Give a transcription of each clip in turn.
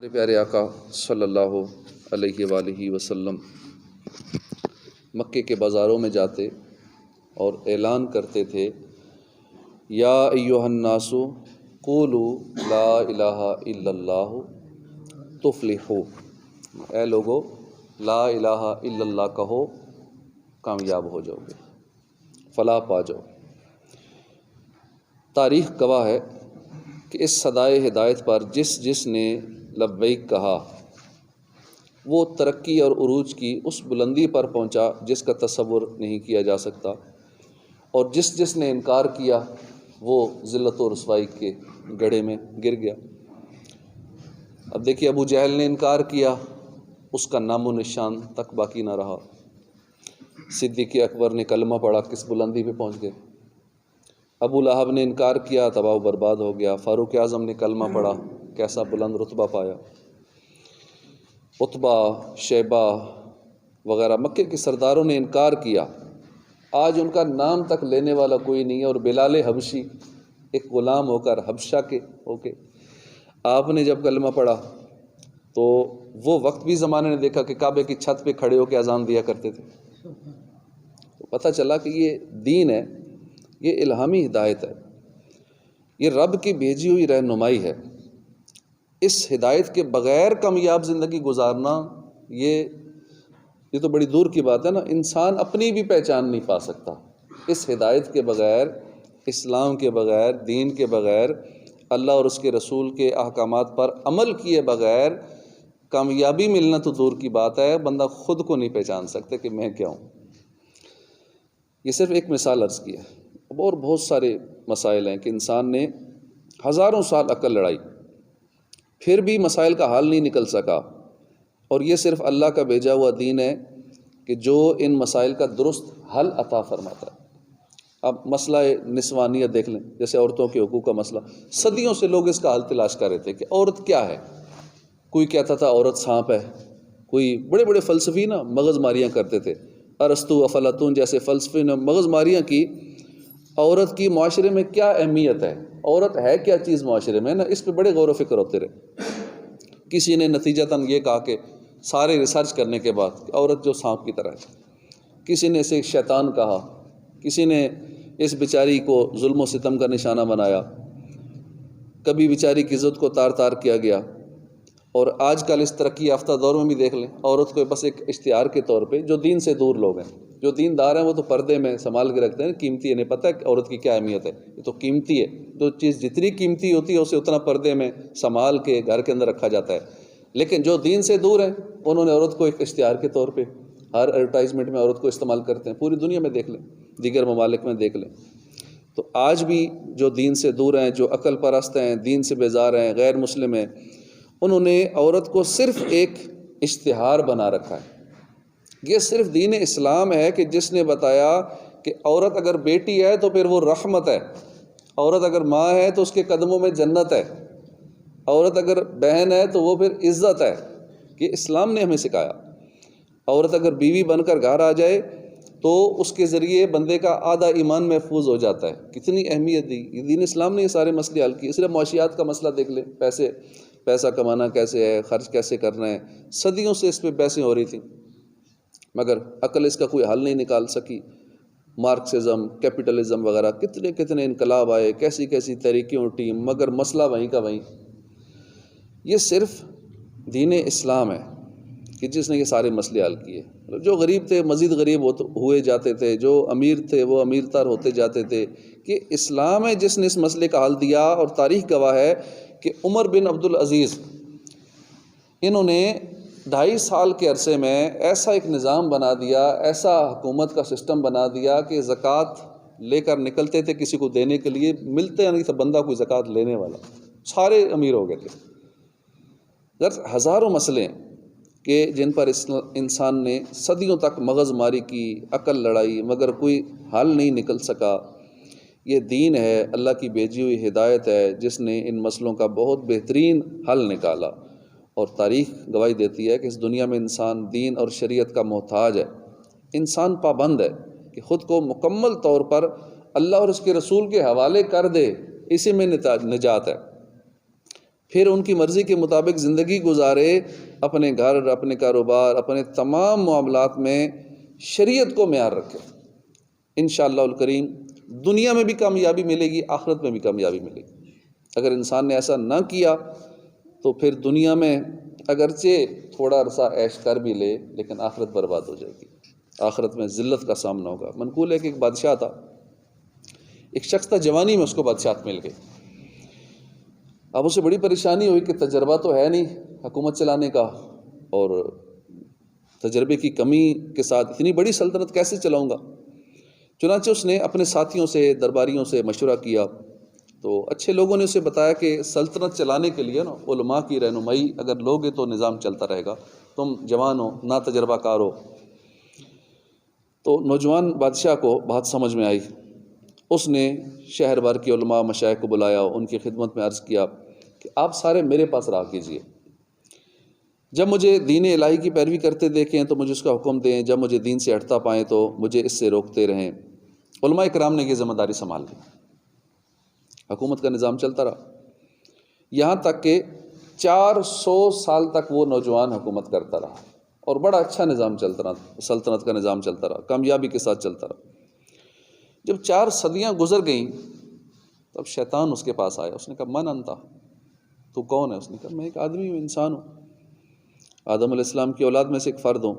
میرے پیارے آقا صلی اللہ علیہ وآلہ وسلم مکے کے بازاروں میں جاتے اور اعلان کرتے تھے، یا ایھا الناس قولوا لا الہ الا اللہ تفلحوا، اے لوگو لا الہ الا اللہ کہو، کامیاب ہو جاؤ گے، فلاح پا جاؤ۔ تاریخ گواہ ہے کہ اس صدائے ہدایت پر جس نے لبیک کہا وہ ترقی اور عروج کی اس بلندی پر پہنچا جس کا تصور نہیں کیا جا سکتا، اور جس نے انکار کیا وہ ذلت و رسوائی کے گڑھے میں گر گیا۔ اب دیکھیے، ابو جہل نے انکار کیا، اس کا نام و نشان تک باقی نہ رہا۔ صدیق اکبر نے کلمہ پڑھا، کس بلندی پہ پہنچ گئے۔ ابو لہب نے انکار کیا، تباہ و برباد ہو گیا۔ فاروق اعظم نے کلمہ پڑھا، کیسا بلند رتبہ پایا۔ عتبہ، شیبہ وغیرہ مکے کے سرداروں نے انکار کیا، آج ان کا نام تک لینے والا کوئی نہیں ہے۔ اور بلال حبشی ایک غلام ہو کر حبشہ کے آپ نے جب کلمہ پڑھا تو وہ وقت بھی زمانے نے دیکھا کہ کعبے کی چھت پہ کھڑے ہو کے اذان دیا کرتے تھے۔ تو پتہ چلا کہ یہ دین ہے، یہ الہامی ہدایت ہے، یہ رب کی بھیجی ہوئی رہنمائی ہے۔ اس ہدایت کے بغیر کامیاب زندگی گزارنا یہ تو بڑی دور کی بات ہے نا۔ انسان اپنی بھی پہچان نہیں پا سکتا اس ہدایت کے بغیر، اسلام کے بغیر، دین کے بغیر، اللہ اور اس کے رسول کے احکامات پر عمل کیے بغیر کامیابی ملنا تو دور کی بات ہے، بندہ خود کو نہیں پہچان سکتا کہ میں کیا ہوں۔ یہ صرف ایک مثال عرض کی ہے، اور بہت سارے مسائل ہیں کہ انسان نے ہزاروں سال عقل لڑائی، پھر بھی مسائل کا حل نہیں نکل سکا۔ اور یہ صرف اللہ کا بھیجا ہوا دین ہے کہ جو ان مسائل کا درست حل عطا فرماتا ہے۔ اب مسئلہ نسوانیت دیکھ لیں، جیسے عورتوں کے حقوق کا مسئلہ، صدیوں سے لوگ اس کا حل تلاش کر رہے تھے کہ عورت کیا ہے۔ کوئی کہتا تھا عورت سانپ ہے، کوئی بڑے بڑے فلسفی نا مغز ماریاں کرتے تھے، ارسطو، افلاطون جیسے فلسفی نے مغز ماریاں کی۔ عورت کی معاشرے میں کیا اہمیت ہے، عورت ہے کیا چیز معاشرے میں نا، اس پہ بڑے غور و فکر ہوتے رہے۔ کسی نے نتیجتاً یہ کہا کہ سارے ریسرچ کرنے کے بعد کہ عورت جو سانپ کی طرح ہے، کسی نے اسے شیطان کہا، کسی نے اس بیچاری کو ظلم و ستم کا نشانہ بنایا، کبھی بیچاری کی عزت کو تار تار کیا گیا۔ اور آج کل اس ترقی یافتہ دور میں بھی دیکھ لیں، عورت کو بس ایک اشتہار کے طور پہ، جو دین سے دور لوگ ہیں، جو دیندار ہیں وہ تو پردے میں سنبھال کے رکھتے ہیں، قیمتی ہے، انہیں پتہ ہے کہ عورت کی کیا اہمیت ہے، یہ تو قیمتی ہے، جو چیز جتنی قیمتی ہوتی ہے اسے اتنا پردے میں سنبھال کے گھر کے اندر رکھا جاتا ہے۔ لیکن جو دین سے دور ہیں انہوں نے عورت کو ایک اشتہار کے طور پہ ہر ایڈورٹائزمنٹ میں عورت کو استعمال کرتے ہیں۔ پوری دنیا میں دیکھ لیں، دیگر ممالک میں دیکھ لیں، تو آج بھی جو دین سے دور ہیں، جو عقل پرست ہیں، دین سے بیزار ہیں، غیر مسلم ہیں، انہوں نے عورت کو صرف ایک اشتہار بنا رکھا ہے۔ یہ صرف دین اسلام ہے کہ جس نے بتایا کہ عورت اگر بیٹی ہے تو پھر وہ رحمت ہے، عورت اگر ماں ہے تو اس کے قدموں میں جنت ہے، عورت اگر بہن ہے تو وہ پھر عزت ہے۔ یہ اسلام نے ہمیں سکھایا۔ عورت اگر بیوی بن کر گھر آ جائے تو اس کے ذریعے بندے کا آدھا ایمان محفوظ ہو جاتا ہے۔ کتنی اہمیت دی یہ دین اسلام نے، یہ سارے مسئلے حل کیے۔ صرف معاشیات کا مسئلہ دیکھ لیں، پیسہ کمانا کیسے ہے، خرچ کیسے کرنا ہے، صدیوں سے اس پہ بحثیں ہو رہی تھیں، مگر عقل اس کا کوئی حل نہیں نکال سکی۔ مارکسزم، کیپٹلزم وغیرہ کتنے انقلاب آئے، کیسی تحریکیں اٹھی، مگر مسئلہ وہیں کا وہیں۔ یہ صرف دین اسلام ہے کہ جس نے یہ سارے مسئلے حل کیے۔ جو غریب تھے مزید غریب ہوئے جاتے تھے، جو امیر تھے وہ امیر تر ہوتے جاتے تھے، کہ اسلام ہے جس نے اس مسئلے کا حل دیا۔ اور تاریخ گواہ ہے کہ عمر بن عبدالعزیز، انہوں نے 2.5 سال کے عرصے میں ایسا ایک نظام بنا دیا، ایسا حکومت کا سسٹم بنا دیا کہ زکوٰۃ لے کر نکلتے تھے کسی کو دینے کے لیے، ملتے نہیں تھا بندہ کوئی زکوٰۃ لینے والا، سارے امیر ہو گئے تھے۔ ہزاروں مسئلے ہیں کہ جن پر انسان نے صدیوں تک مغز ماری کی، عقل لڑائی، مگر کوئی حل نہیں نکل سکا۔ یہ دین ہے، اللہ کی بھیجی ہوئی ہدایت ہے جس نے ان مسئلوں کا بہت بہترین حل نکالا۔ اور تاریخ گواہی دیتی ہے کہ اس دنیا میں انسان دین اور شریعت کا محتاج ہے، انسان پابند ہے کہ خود کو مکمل طور پر اللہ اور اس کے رسول کے حوالے کر دے، اسی میں نجات ہے۔ پھر ان کی مرضی کے مطابق زندگی گزارے، اپنے گھر، اپنے کاروبار، اپنے تمام معاملات میں شریعت کو معیار رکھے، انشاءاللہ الکریم دنیا میں بھی کامیابی ملے گی، آخرت میں بھی کامیابی ملے گی۔ اگر انسان نے ایسا نہ کیا تو پھر دنیا میں اگرچہ تھوڑا عرصہ عیش کر بھی لے لیکن آخرت برباد ہو جائے گی، آخرت میں ذلت کا سامنا ہوگا۔ منقول ہے کہ ایک بادشاہ تھا، ایک شخص تھا، جوانی میں اس کو بادشاہت مل گئی۔ اب اسے بڑی پریشانی ہوئی کہ تجربہ تو ہے نہیں حکومت چلانے کا، اور تجربے کی کمی کے ساتھ اتنی بڑی سلطنت کیسے چلاؤں گا؟ چنانچہ اس نے اپنے ساتھیوں سے، درباریوں سے مشورہ کیا، تو اچھے لوگوں نے اسے بتایا کہ سلطنت چلانے کے لیے علماء کی رہنمائی اگر لوگے تو نظام چلتا رہے گا، تم جوان ہو، نا تجربہ کار ہو۔ تو نوجوان بادشاہ کو بات سمجھ میں آئی، اس نے شہر بھر کے علماء مشائخ کو بلایا، ان کی خدمت میں عرض کیا کہ آپ سارے میرے پاس رہا کیجئے، جب مجھے دین الہی کی پیروی کرتے دیکھیں تو مجھے اس کا حکم دیں، جب مجھے دین سے ہٹتا پائیں تو مجھے اس سے روکتے رہیں۔ علماء کرام نے یہ ذمہ داری سنبھال لی، حکومت کا نظام چلتا رہا، یہاں تک کہ 400 سال تک وہ نوجوان حکومت کرتا رہا، اور بڑا اچھا نظام چلتا رہا، سلطنت کا نظام چلتا رہا، کامیابی کے ساتھ چلتا رہا۔ جب 4 صدیاں گزر گئیں تب شیطان اس کے پاس آیا، اس نے کہا من انتا، تو کون ہے؟ اس نے کہا میں ایک آدمی ہوں، انسان ہوں، آدم علیہ السلام کی اولاد میں سے ایک فرد ہوں۔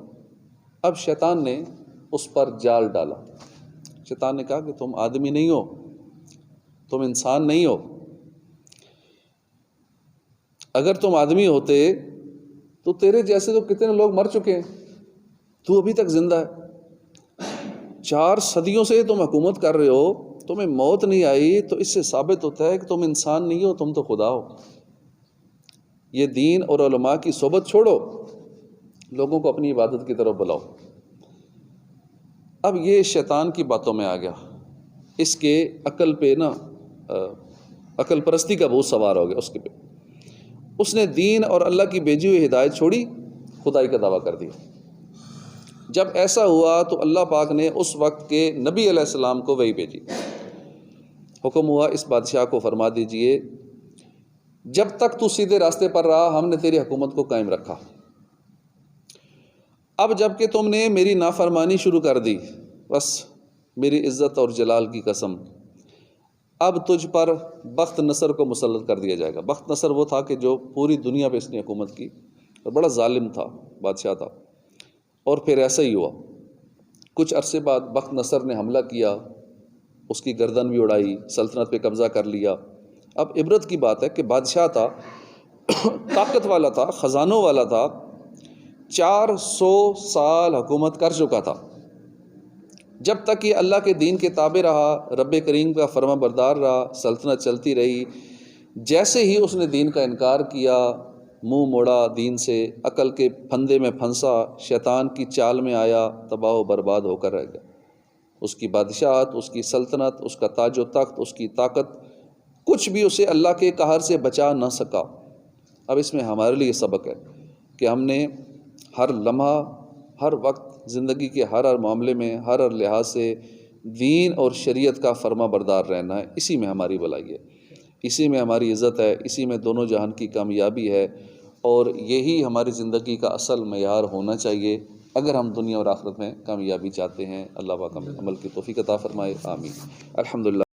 اب شیطان نے اس پر جال ڈالا، شیطان نے کہا کہ تم آدمی نہیں ہو، تم انسان نہیں ہو، اگر تم آدمی ہوتے تو تیرے جیسے تو کتنے لوگ مر چکے ہیں، تو ابھی تک زندہ ہے، 4 صدیوں سے تم حکومت کر رہے ہو، تمہیں موت نہیں آئی، تو اس سے ثابت ہوتا ہے کہ تم انسان نہیں ہو، تم تو خدا ہو۔ یہ دین اور علماء کی صحبت چھوڑو، لوگوں کو اپنی عبادت کی طرف بلاؤ۔ اب یہ شیطان کی باتوں میں آ گیا، اس کے عقل پہ عقل پرستی کا بہت سوار ہو گیا اس کے پہ، اس نے دین اور اللہ کی بھیجی ہوئی ہدایت چھوڑی، خدائی کا دعویٰ کر دیا۔ جب ایسا ہوا تو اللہ پاک نے اس وقت کے نبی علیہ السلام کو وحی بھیجی، حکم ہوا اس بادشاہ کو فرما دیجئے جب تک تو سیدھے راستے پر رہا ہم نے تیری حکومت کو قائم رکھا، اب جب کہ تم نے میری نافرمانی شروع کر دی، بس میری عزت اور جلال کی قسم، اب تجھ پر بخت نصر کو مسلط کر دیا جائے گا۔ بخت نصر وہ تھا کہ جو پوری دنیا پہ اس نے حکومت کی، اور بڑا ظالم تھا، بادشاہ تھا۔ اور پھر ایسا ہی ہوا، کچھ عرصے بعد بخت نصر نے حملہ کیا، اس کی گردن بھی اڑائی، سلطنت پہ قبضہ کر لیا۔ اب عبرت کی بات ہے کہ بادشاہ تھا، طاقت والا تھا، خزانوں والا تھا، 400 سال حکومت کر چکا تھا، جب تک یہ اللہ کے دین کے تابع رہا، رب کریم کا فرما بردار رہا، سلطنت چلتی رہی۔ جیسے ہی اس نے دین کا انکار کیا، منہ موڑا دین سے، عقل کے پھندے میں پھنسا، شیطان کی چال میں آیا، تباہ و برباد ہو کر رہ گیا۔ اس کی بادشاہت، اس کی سلطنت، اس کا تاج و تخت، اس کی طاقت، کچھ بھی اسے اللہ کے قہر سے بچا نہ سکا۔ اب اس میں ہمارے لیے سبق ہے کہ ہم نے ہر لمحہ، ہر وقت، زندگی کے ہر معاملے میں، ہر لحاظ سے دین اور شریعت کا فرما بردار رہنا ہے۔ اسی میں ہماری بھلائی ہے، اسی میں ہماری عزت ہے، اسی میں دونوں جہان کی کامیابی ہے، اور یہی ہماری زندگی کا اصل معیار ہونا چاہیے اگر ہم دنیا اور آخرت میں کامیابی چاہتے ہیں۔ اللہ پاک ہمیں عمل کی توفیق عطا فرمائے، آمین۔ الحمدللہ۔